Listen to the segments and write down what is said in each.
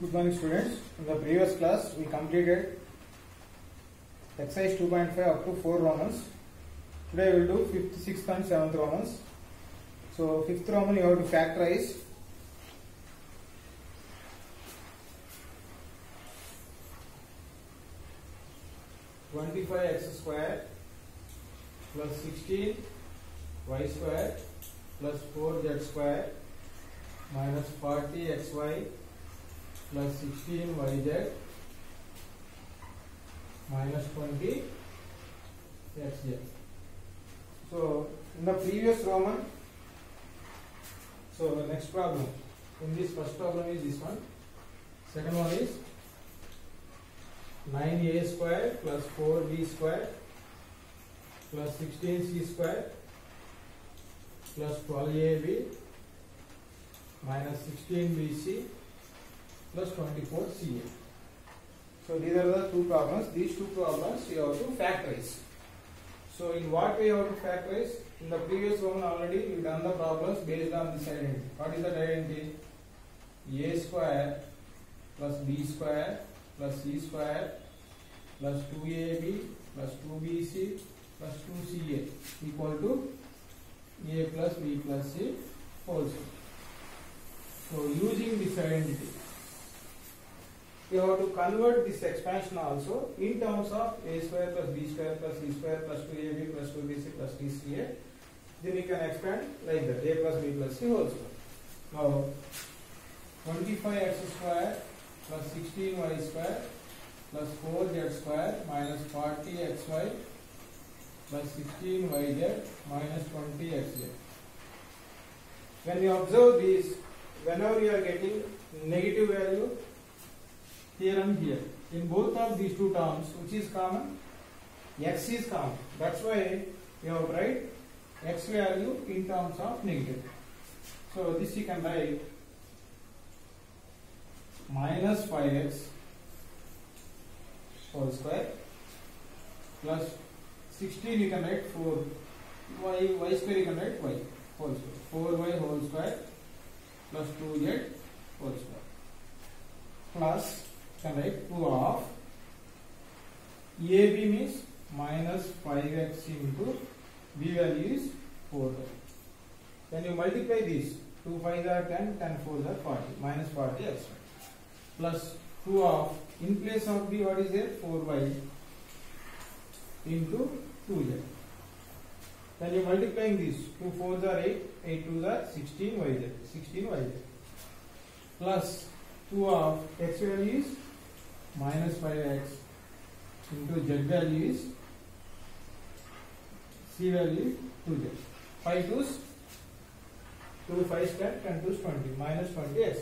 Good morning, students. In the previous class, we completed exercise 2.5 up to 4 Romans. Today we will do 5th, 6th and 7th Romans. So 5th Roman you have to factorize. (25x square plus 16y square plus 4z square minus 40xy plus 16yz minus 20xz. So in the previous Roman, so the next problem, in this first problem is this one, second one is 9a square plus 4b square plus 16c square plus 12ab minus 16bc plus 24ca. So these are the two problems. These two problems you have to factorize. So in what way you have to factorize? In the previous one already we done the problems based on this identity. What is that identity? A square plus b square plus c square plus 2ab plus 2bc plus 2ca equal to a plus b plus c whole square. So using this identity, you have to convert this expansion also in terms of a square plus b square plus c square plus 2ab plus 2bc plus tca. Then you can expand like that, a plus b plus c whole square. Now 25x square plus 16y square plus 4z square minus 40xy plus 16yz minus 20xz. When you observe these, whenever you are getting negative value here and here, in both of these two terms, which is common? X is common. That's why you have to write x value in terms of negative. So this you can write minus 5x whole square plus 16 you can write 4 y square you can write y whole square, 4y whole square plus 2z whole square plus you can write 2 of AB means minus 5x into B value is 4. Then you multiply these, 2 5s are 10, 10 4s are 40, minus 40x plus 2 of, in place of B what is there? 4y into 2z. Then you multiplying these, 2 4s are 8, 8 2s are 16yz plus 2 of x value is minus 5x into z value is c value 2z. 5 2s, 2 5s 10, 10 2s 20, minus 20x.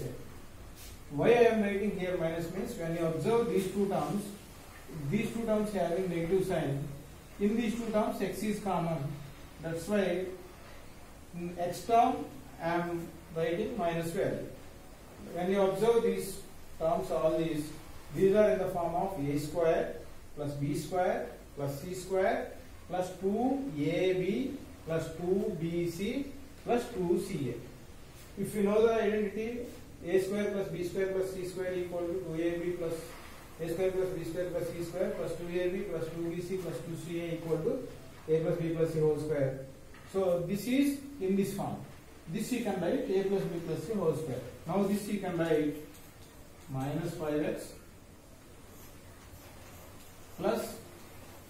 Why I am writing here minus means when you observe these two terms having negative sign, in these two terms x is common. That's why in x term I am writing minus value. When you observe these terms, all these are in the form of a square plus b square plus c square plus 2ab plus 2bc plus 2ca. If you know the identity, a square plus b square plus c square equal to 2ab plus a square plus b square plus c square plus 2ab plus 2bc plus 2ca equal to a plus b plus c whole square. So this is in this form. This you can write a plus b plus c whole square. Now this you can write minus 5x plus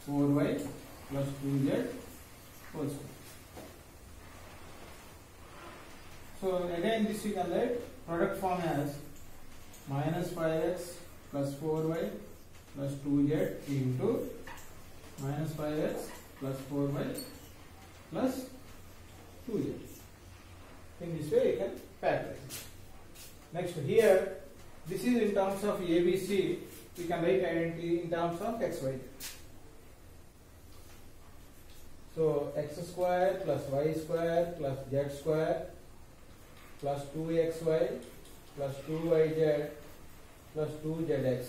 4y plus 2z whole square. So again this you can write product form as minus 5x plus 4y plus 2z into minus 5x plus 4y plus 2z. In this way you can factorize. Next here, this is in terms of ABC, we can write identity in terms of xy. So x square plus y square plus z square plus 2xy plus 2yz plus 2zx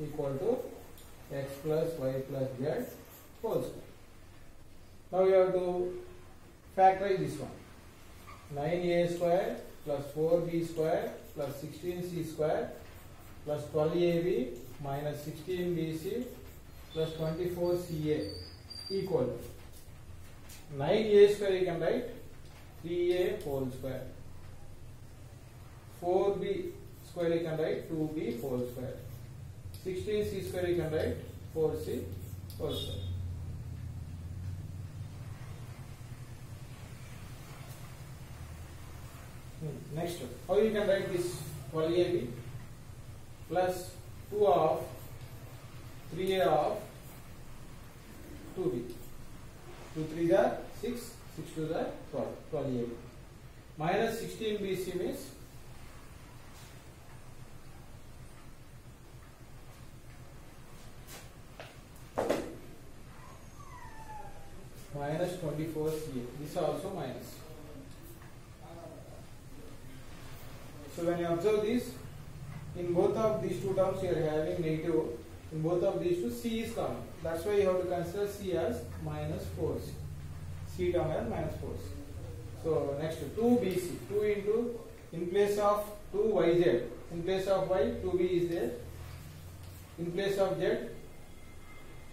equal to x plus y plus z whole square. Now you have to factorize this one. 9a square plus 4b square plus 16c square plus 12ab minus 16bc plus 24ca equal to 9a square you can write 3a whole square. 4b square you can write 2b whole square. 16c square you can write 4c whole square. Next, how you can write this 12ab plus 2 of 3a of 2b. 2 3 are 6, 6 2 are 12, 12ab. Minus 16bc means minus 24ca. This also minus. So when you observe this, in both of these two terms you are having negative. In both of these two, c is common. That's why you have to consider c as minus 4c. C term as minus 4c. So next 2bc. 2 into, in place of 2yz, in place of y, 2b is there. In place of z,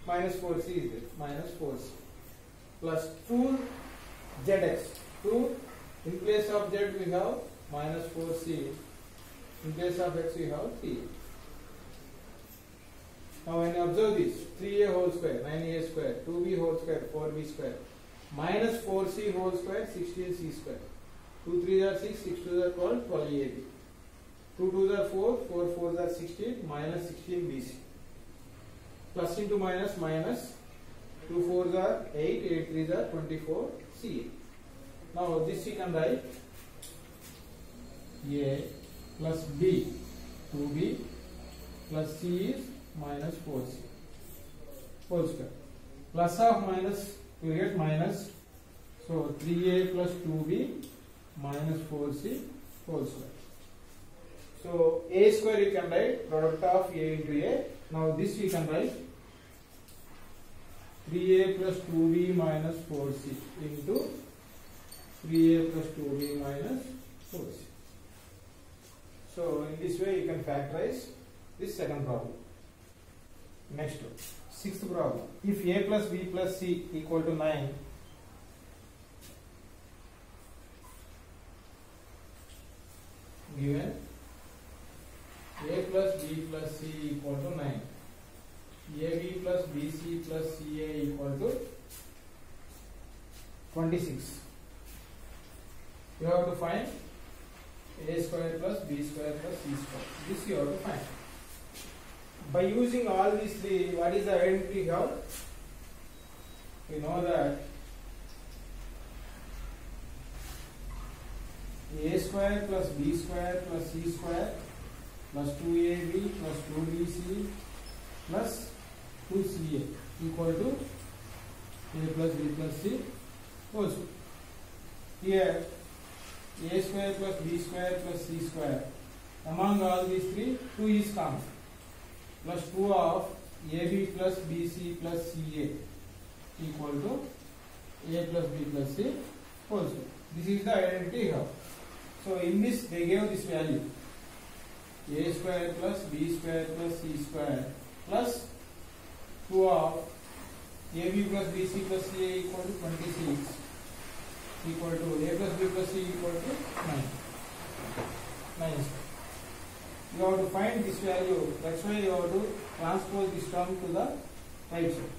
minus 4c is there. Minus 4c. Plus 2zx. 2, in place of z we have minus 4c. In place of x we have 3. Now when you observe this, 3a whole square, 9a square, 2b whole square, 4b square, minus 4c whole square, 16c square. 2 3 are 6, 6 2 are 12, 12ab. 2 2 are 4, 4 4 are 16, minus 16bc. Plus into minus, minus 2 4s are 8, 8 3s are 24ca. Now this you can write a plus b, 2b plus c is minus 4c whole square. Plus of minus, you get minus. So 3a plus 2b minus 4c whole square. So a square you can write product of a into a. Now this you can write 3a plus 2b minus 4c into 3a plus 2b minus 4c. So in this way you can factorize this second problem. Next one, sixth problem. If a plus b plus c equal to 9, given a plus b plus c equal to 9, ab plus bc plus ca equal to 26. You have to find a square plus b square plus c square. This you have to find. By using all these three, what is the identity here? We know that a square plus b square plus c square plus 2ab plus 2bc plus 2ca equal to a plus b plus c whole square. Here a square plus b square plus c square, among all these three, 2 is common. Plus 2 of ab plus bc plus ca equal to a plus b plus c whole square. This is the identity here. So in this they gave this value a square plus b square plus c square plus 2 of ab plus bc plus ca equal to 26 equal to a plus b plus c equal to 9. 9 square. You have to find this value. That's why you have to transpose this term to the right side.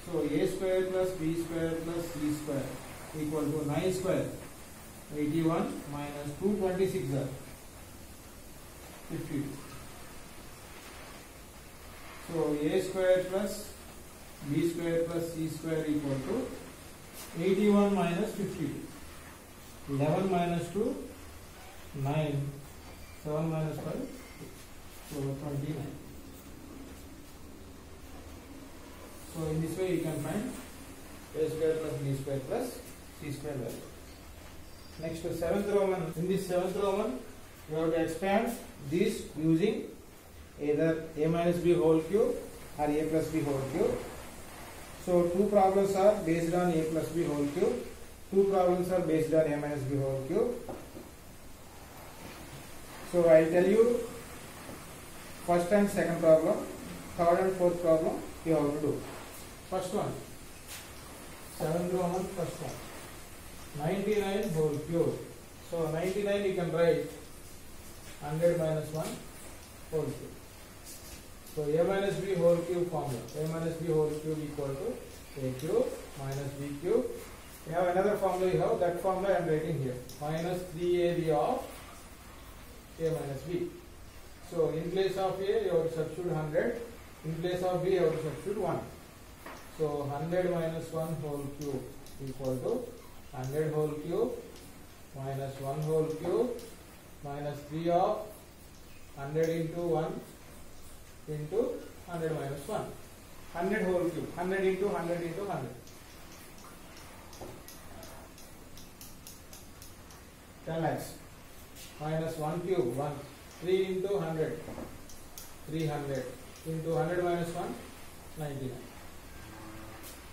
So a square plus b square plus c square equal to 9 square. 81 minus 226 are 52. So a square plus b square plus c square equal to 81 minus 52. 11 minus 2, 9. 7 minus 5, so 29. So in this way you can find a square plus b square plus c square value. Next to seventh Roman. In this seventh Roman, you have to expand this using either a minus b whole cube or a plus b whole cube. So two problems are based on a plus b whole cube. Two problems are based on a minus b whole cube. So I will tell you First and second problem, third and fourth problem you have to do. First one, 7th Roman, first one, 99 whole cube. So 99 you can write 100 minus 1 whole cube. So a minus b whole cube formula. A minus b whole cube equal to a cube minus b cube. We have another formula, you have that formula I am writing here. Minus 3ab of a minus b. So in place of a you have to substitute 100. In place of b you have to substitute 1. So 100 minus 1 whole cube equal to 100 whole cube minus 1 whole cube minus 3 of 100 into 1 into 100 minus 1. 100 whole cube. 100 into 100 into 100. 10 lakhs. Minus 1 cube. 1. 3 into 100. 300. Into 100 minus 1. 99.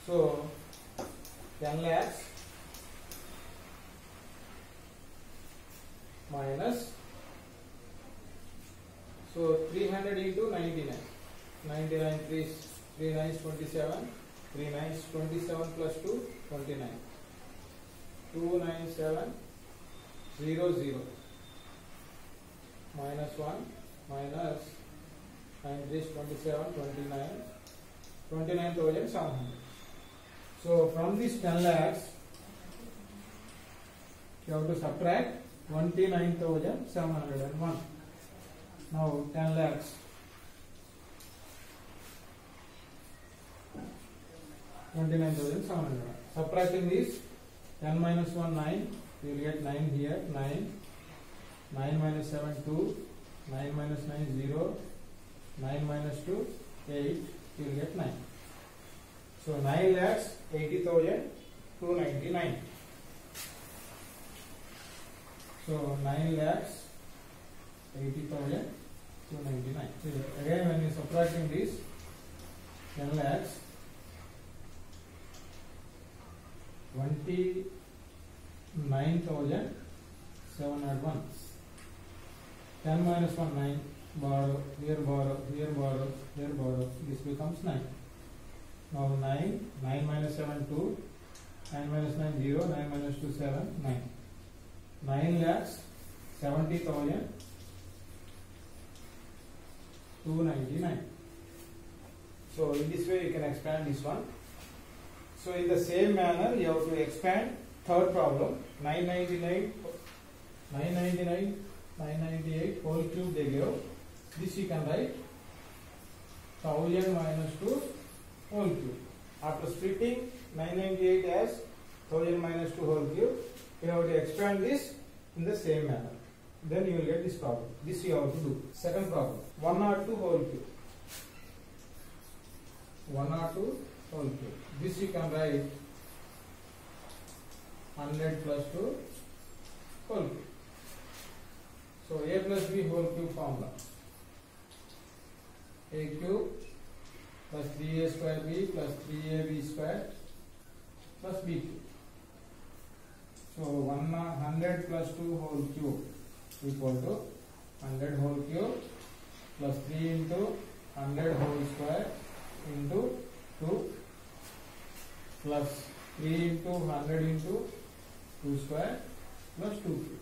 So 10 lakhs minus, so 300 into 99. 99 3 nines 27. 3 nines 27 plus 2 29. 297 0 0 minus 1 minus 9 3 27 29 29,700. So from this 10 lakhs you have to subtract 29,701. Now 10 lakhs 29,701. Subtracting this, 10 minus 1 9, you will get 9 here, 9 minus 7 2, 9 minus 9 0, 9 minus 2 8, you will get 9. So 9 lakhs 80,299. So 9 lakhs 80,299. So again when you subtracting this, 10 lakhs 29,701. 10 minus 1 9, borrow, here borrow, here borrow, here borrow, this becomes 9. Now 9 minus 7 2, 9 minus 9 0, 9 minus 2 7, 9. 9 lakhs 70,299. So in this way you can expand this one. So in the same manner you have to expand third problem. 998 whole cube they give. This you can write 1000 minus 2 whole cube. After splitting 998 as 1000 minus 2 whole cube, you have to expand this in the same manner. Then you will get this problem. This you have to do. Second problem, 102 whole cube. 102 whole cube. This you can write 100 plus 2 whole cube. So a plus b whole cube formula. A cube plus 3a square b plus 3ab square plus b cube. So 100 plus 2 whole cube equal to 100 whole cube plus 3 into 100 whole square into 2 plus 3 into 100 into 2 square plus 2 cube.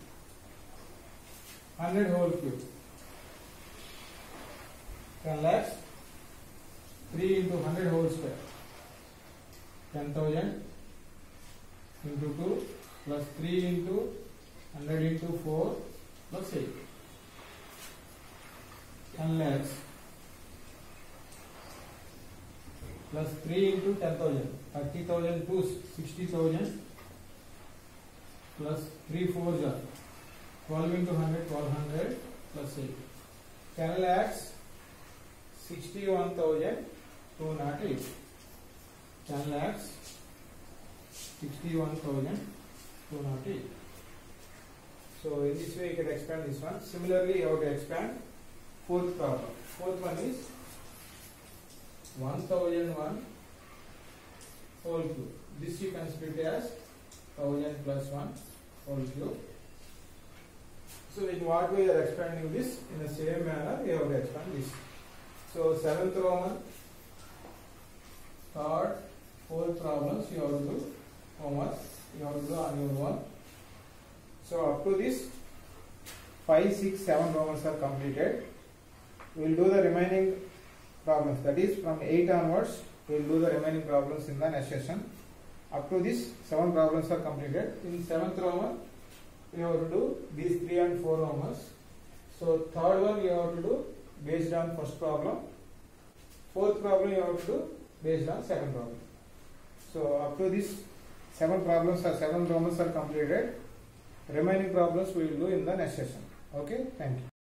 100 whole cube. 10 lakhs. 3 into 100 whole square. 10,000 into 2 plus 3 into 100 into 4 plus 8. 10 lakhs plus 3 into 10,000. 30,000 to 60,000 plus 3 4s are 12 into 100, 1200 plus 8. 10 lakhs 61,208. 10 lakhs 61,208. So in this way you can expand this one. Similarly you have to expand fourth problem. Fourth one is 1001 whole cube. This you can split as 1000 plus 1 whole cube. So in what way you are expanding this? In the same manner you have to expand this. So 7th Roman, 3rd, 4th problems you have to do homework, you have to do on your one. So up to this 5, 6, 7 Romans are completed. We will do the remaining problems, that is from 8 onwards we will do the remaining problems in the next session. Up to this 7 problems are completed. In 7th Roman you have to do these 3 and 4 Romans. So 3rd one you have to do based on first problem. 4th problem you have to do based on second problem. So up to this 7 Romans are completed. Remaining problems we will do in the next session. Okay, thank you.